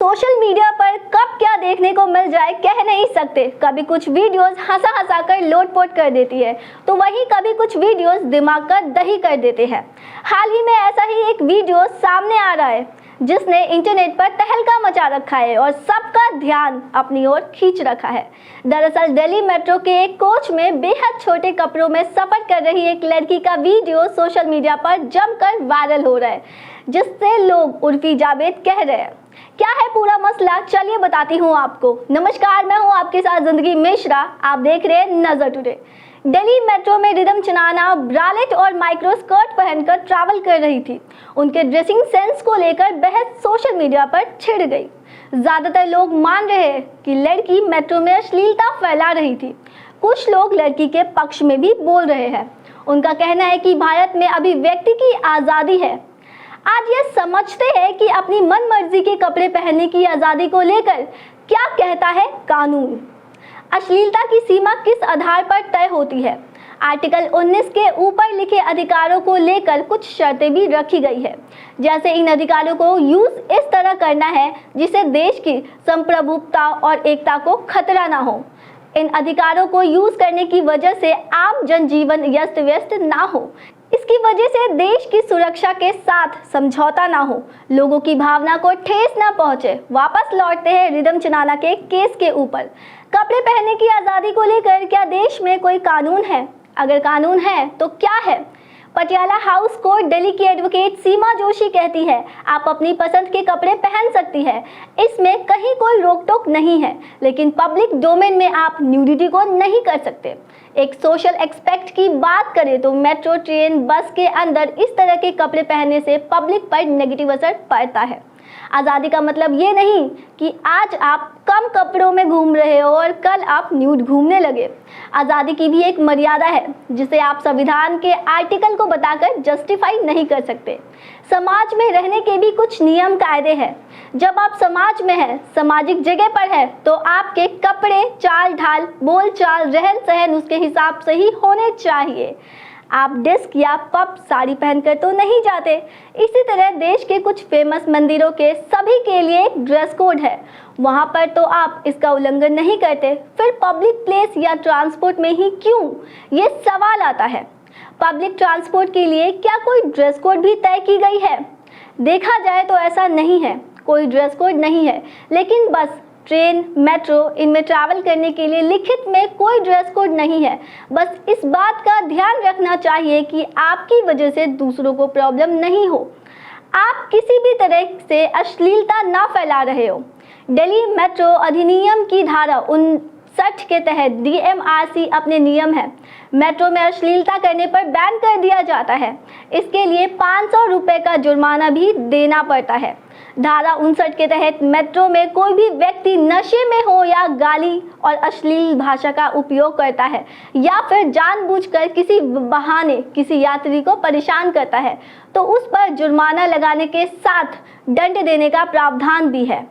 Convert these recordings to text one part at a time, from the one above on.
Social media पर कब क्या देखने को मिल जाए कह नहीं सकते। कभी कुछ वीडियोस हंसा हंसा कर लोटपोट कर देती है तो वहीं कभी कुछ वीडियोस दिमाग का दही कर देते हैं। हाल ही में ऐसा ही एक वीडियो सामने आ रहा है जिसने इंटरनेट पर तहलका मचा रखा है और सबका ध्यान अपनी ओर खींच रखा है। दरअसल दिल्ली मेट्रो के एक कोच में बेहद छोटे कपड़ों में सफर कर रही एक लड़की का वीडियो सोशल मीडिया पर जमकर वायरल हो रहा है, जिससे लोग उर्फी जावेद कह रहे हैं। क्या है पूरा मसला, चलिए बताती हूँ आपको। नमस्कार, मैं हूँ आपके साथ जिंदगी मिश्रा। आप देख रहे हैं नजर टुडे। दिल्ली मेट्रो में रिदम चनाना ब्रालेट और माइक्रो स्कर्ट पहनकर ट्रैवल कर रही थी। उनके ड्रेसिंग सेंस को लेकर बहस सोशल मीडिया पर छिड़ गई। ज्यादातर लोग मान रहे हैं कि लड़की मेट्रो में अश्लीलता फैला रही थी। कुछ लोग लड़की के पक्ष में भी बोल रहे हैं। उनका कहना है कि भारत में अभिव्यक्ति की आज़ादी है। आज ये समझते हैं कि अपनी मनमर्जी के कपड़े पहनने की आज़ादी को लेकर क्या कहता है कानून। अश्लीलता की सीमा किस आधार पर तय होती है। आर्टिकल 19 के ऊपर लिखे अधिकारों को लेकर कुछ शर्तें भी रखी गई है, जैसे इन अधिकारों को यूज इस तरह करना है जिससे देश की संप्रभुता और एकता को खतरा ना हो। इन अधिकारों को यूज करने की वजह से आम जनजीवन अस्त व्यस्त ना हो। इसकी वजह से देश की सुरक्षा के साथ समझौता ना हो, लोगों की भावना को ठेस ना पहुंचे। वापस लौटते हैं रिदम चनाना के केस के ऊपर। कपड़े पहनने की आज़ादी को लेकर क्या देश में कोई कानून है? अगर कानून है तो क्या है? पटियाला हाउस कोर्ट दिल्ली की एडवोकेट सीमा जोशी कहती है, आप अपनी पसंद के कपड़े पहन सकती है, इसमें कहीं कोई रोक टोक नहीं है, लेकिन पब्लिक डोमेन में आप न्यूडिटी को नहीं कर सकते। एक सोशल एक्सपेक्ट की बात करें तो मेट्रो, ट्रेन, बस के अंदर इस तरह के कपड़े पहनने से पब्लिक पर नेगेटिव असर पड़ता है। आज़ादी का मतलब ये नहीं कि आज आप कम कपड़ों में घूम रहे हो और कल आप न्यूड घूमने लगे। आज़ादी की भी एक मर्यादा है जिसे आप संविधान के आर्टिकल को बताकर जस्टिफाई नहीं कर सकते। समाज में रहने के भी कुछ नियम कायदे हैं। जब आप समाज में हैं, सामाजिक जगह पर है, तो आपके कपड़े, चाल ढाल, बोल चाल, रहन सहन उसके हिसाब से ही होने चाहिए। आप डिस्क या पब साड़ी पहनकर तो नहीं जाते। इसी तरह देश के कुछ फेमस मंदिरों के सभी के लिए एक ड्रेस कोड है, वहाँ पर तो आप इसका उल्लंघन नहीं करते, फिर पब्लिक प्लेस या ट्रांसपोर्ट में ही क्यों? ये सवाल आता है। पब्लिक ट्रांसपोर्ट के लिए क्या कोई ड्रेस कोड भी तय की गई है? देखा जाए तो ऐसा नहीं है, कोई ड्रेस कोड नहीं है, लेकिन बस ट्रेन, मेट्रो, इनमें ट्रैवल करने के लिए लिखित में कोई ड्रेस कोड नहीं है। बस इस बात का ध्यान रखना चाहिए कि आपकी वजह से दूसरों को प्रॉब्लम नहीं हो, आप किसी भी तरह से अश्लीलता ना फैला रहे हो। दिल्ली मेट्रो अधिनियम की धारा 59 के तहत DMRC अपने नियम है। मेट्रो में अश्लीलता करने पर बैन कर दिया जाता है। इसके लिए 500 रुपये का जुर्माना भी देना पड़ता है। धारा 59 के तहत मेट्रो में कोई भी व्यक्ति नशे में हो या गाली और अश्लील भाषा का उपयोग करता है या फिर जानबूझकर किसी बहाने किसी यात्री को परेशान करता है तो उस पर जुर्माना लगाने के साथ दंड देने का प्रावधान भी है।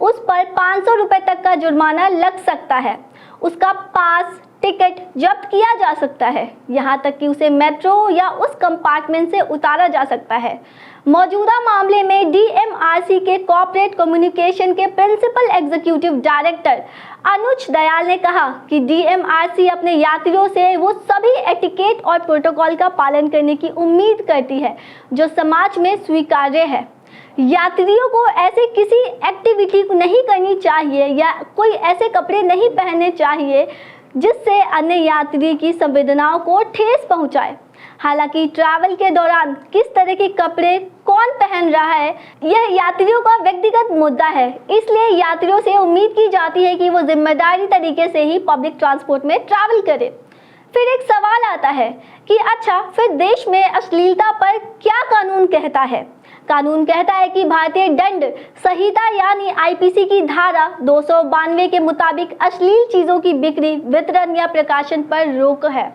उस पर 500 रुपये तक का जुर्माना लग सकता है। उसका पास, टिकट जब्त किया जा सकता है, यहाँ तक कि उसे मेट्रो या उस कंपार्टमेंट से उतारा जा सकता है। मौजूदा मामले में DMRC के कॉर्पोरेट कम्युनिकेशन के प्रिंसिपल एग्जीक्यूटिव डायरेक्टर अनुज दयाल ने कहा कि DMRC अपने यात्रियों से वो सभी एटिकेट और प्रोटोकॉल का पालन करने की उम्मीद करती है जो समाज में स्वीकार्य है। यात्रियों को ऐसे किसी एक्टिविटी को नहीं करनी चाहिए या कोई ऐसे कपड़े नहीं पहनने चाहिए जिससे अन्य यात्री की संवेदनाओं को ठेस पहुंचाए। हालांकि ट्रैवल के दौरान किस तरह के कपड़े कौन पहन रहा है यह यात्रियों का व्यक्तिगत मुद्दा है, इसलिए यात्रियों से उम्मीद की जाती है कि वो जिम्मेदारी तरीके से ही पब्लिक ट्रांसपोर्ट में ट्रैवल करे। फिर एक सवाल आता है कि अच्छा, फिर देश में अश्लीलता पर क्या कानून कहता है? कानून कहता है कि भारतीय दंड संहिता यानी IPC की धारा 292 के मुताबिक अश्लील चीजों की बिक्री, वितरण या प्रकाशन पर रोक है।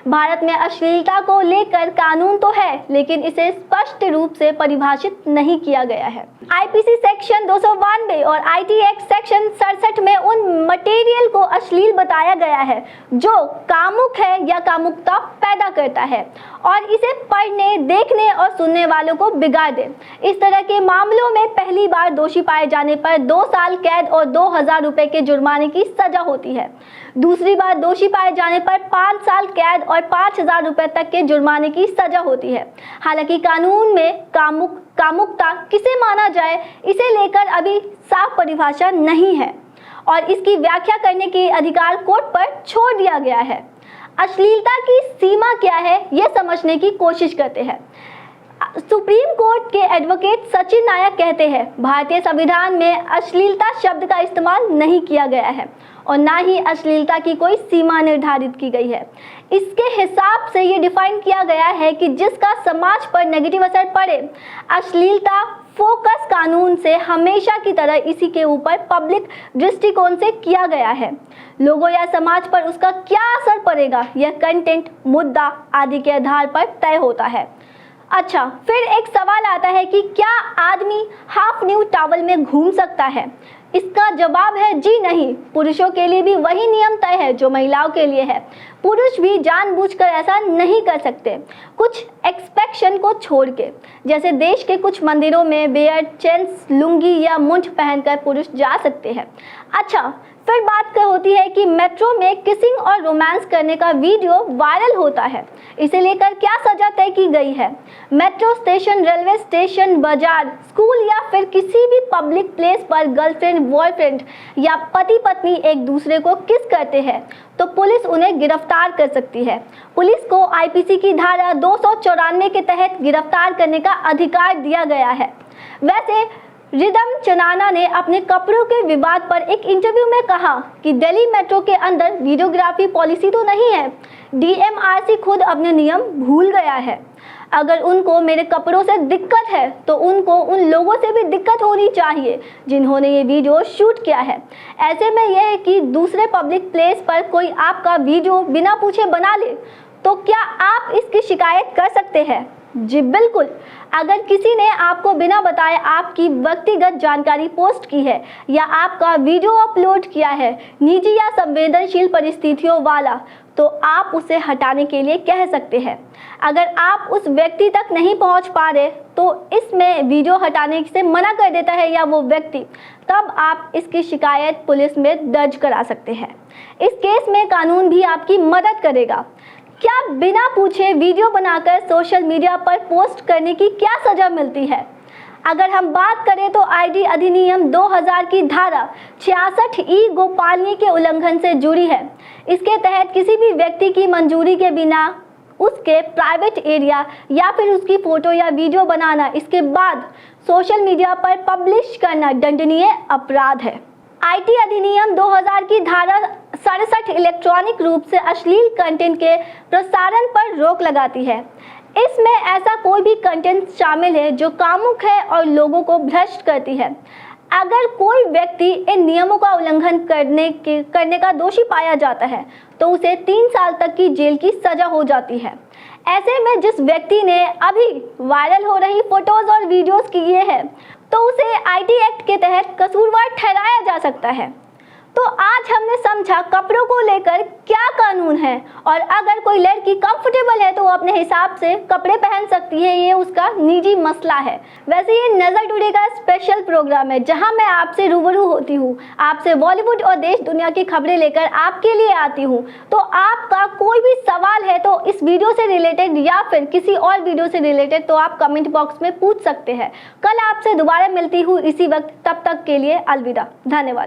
भारत में अश्लीलता को लेकर कानून तो है, लेकिन इसे स्पष्ट रूप से परिभाषित नहीं किया गया है। आईपीसी सेक्शन 292 और आईटी एक्ट सेक्शन 67 में उन मटेरियल को अश्लील बताया गया है जो कामुक है या कामुकता पैदा करता है और इसे पढ़ने, देखने और सुनने वालों को बिगाड़ दे। इस तरह के मामलों में पहली बार दोषी पाए जाने पर 2 साल कैद और 2000 रुपए के जुर्माने की सजा होती है। दूसरी बार दोषी पाए जाने पर 5 साल कैद और 5000 रुपए तक के जुर्माने की सजा होती है। हालांकि कानून में कामुकता किसे माना जाए, इसे लेकर अभी साफ परिभाषा नहीं है और इसकी व्याख्या करने के अधिकार कोर्ट पर छोड़ दिया गया है। अश्लीलता की सीमा क्या है, यह समझने की कोशिश करते हैं। सुप्रीम कोर्ट के एडवोकेट सचिन नायक कहते हैं, भारतीय संविधान में अश्लीलता शब्द का इस्तेमाल नहीं किया गया है और ना ही अश्लीलता की कोई सीमा निर्धारित की गई है। इसके हिसाब से ये डिफाइन किया गया है कि जिसका समाज पर नेगेटिव असर पड़े। अश्लीलता फोकस कानून से हमेशा की तरह इसी के ऊपर पब्लिक दृष्टिकोण से किया गया है। लोगों या समाज पर उसका क्या असर पड़ेगा, यह कंटेंट, मुद्दा आदि के आधार पर तय होता है। अच्छा, फिर एक सवाल आता है कि क्या आदमी हाफ न्यूड टॉवल में घूम सकता है? इसका जवाब है जी नहीं। पुरुषों के लिए भी वही नियम तय है जो महिलाओं के लिए है। पुरुष भी जानबूझकर ऐसा नहीं कर सकते, कुछ एक्सपेक्शन को छोड़ के। जैसे देश के कुछ मंदिरों में बियर्ड, चेन्स, लुंगी या मुंड पहनकर पुरुष जा सकते हैं। अच्छा, फिर बात होती है कि मेट्रो में किसिंग और रोमांस करने का वीडियो वायरल होता है, इसे लेकर क्या सजा तय की गई है? मेट्रो स्टेशन, रेलवे स्टेशन, बाजार, स्कूल या फिर किसी भी पब्लिक प्लेस पर गर्लफ्रेंड, बॉयफ्रेंड या पति पत्नी एक दूसरे को किस करते हैं तो पुलिस उन्हें गिरफ्तार कर सकती है। पुलिस को आईपीसी की धारा 294 के तहत गिरफ्तार करने का अधिकार दिया गया है। वैसे रिदम चनाना ने अपने कपड़ों के विवाद पर एक इंटरव्यू में कहा कि दिल्ली मेट्रो के अंदर वीडियोग्राफी पॉलिसी तो नहीं है, डीएमआरसी खुद अपने नियम भूल गया है। अगर उनको मेरे कपड़ों से दिक्कत है तो उनको उन लोगों से भी दिक्कत होनी चाहिए जिन्होंने ये वीडियो शूट किया है। ऐसे में यह है कि दूसरे पब्लिक प्लेस पर कोई आपका वीडियो बिना पूछे बना ले तो क्या आप इसकी शिकायत कर सकते हैं? जी बिल्कुल। अगर किसी ने आपको बिना बताए आपकी व्यक्तिगत जानकारी पोस्ट की है या आपका वीडियो अपलोड किया है निजी या संवेदनशील परिस्थितियों वाला, तो आप उसे हटाने के लिए कह सकते हैं। अगर आप उस व्यक्ति तक नहीं पहुंच पा रहे तो इसमें वीडियो हटाने से मना कर देता है या वो व्यक्ति, तब आप इसकी शिकायत पुलिस में दर्ज करा सकते हैं। इस केस में कानून भी आपकी मदद करेगा। क्या बिना पूछे वीडियो बनाकर सोशल मीडिया पर पोस्ट करने की क्या सजा मिलती है? अगर हम बात करें तो आईटी अधिनियम 2000 की धारा 66E गोपनीयता के उल्लंघन से जुड़ी है। इसके तहत किसी भी व्यक्ति की मंजूरी के बिना उसके प्राइवेट एरिया या फिर उसकी फोटो या वीडियो बनाना, इसके बाद सोशल मीडिया पर पब्लिश करना दंडनीय अपराध है। आईटी अधिनियम 2000 की धारा 67 इलेक्ट्रॉनिक रूप से अश्लील कंटेंट के प्रसारण पर रोक लगाती है। इसमें ऐसा कोई भी कंटेंट शामिल है जो कामुक है और लोगों को भ्रष्ट करती है। अगर कोई व्यक्ति इन नियमों का उल्लंघन करने का दोषी पाया जाता है तो उसे 3 साल तक की जेल की सजा हो जाती है। ऐसे में जिस व्यक्ति ने अभी वायरल हो रही फोटोज और वीडियोस किए हैं तो उसे आईटी एक्ट के तहत कसूरवार ठहराया जा सकता है। तो आज हमने समझा कपड़ों को लेकर क्या कानून है और अगर कोई लड़की कंफर्टेबल है तो वो अपने हिसाब से कपड़े पहन सकती है, ये उसका निजी मसला है। वैसे ये नज़र टुडे का स्पेशल प्रोग्राम है जहां मैं आपसे रूबरू होती हूँ, आपसे बॉलीवुड और देश दुनिया की खबरें लेकर आपके लिए आती हूँ। तो आपका कोई भी सवाल है तो इस वीडियो से रिलेटेड या फिर किसी और वीडियो से रिलेटेड तो आप कमेंट बॉक्स में पूछ सकते हैं। कल आपसे दोबारा मिलती हूँ इसी वक्त, तब तक के लिए अलविदा, धन्यवाद।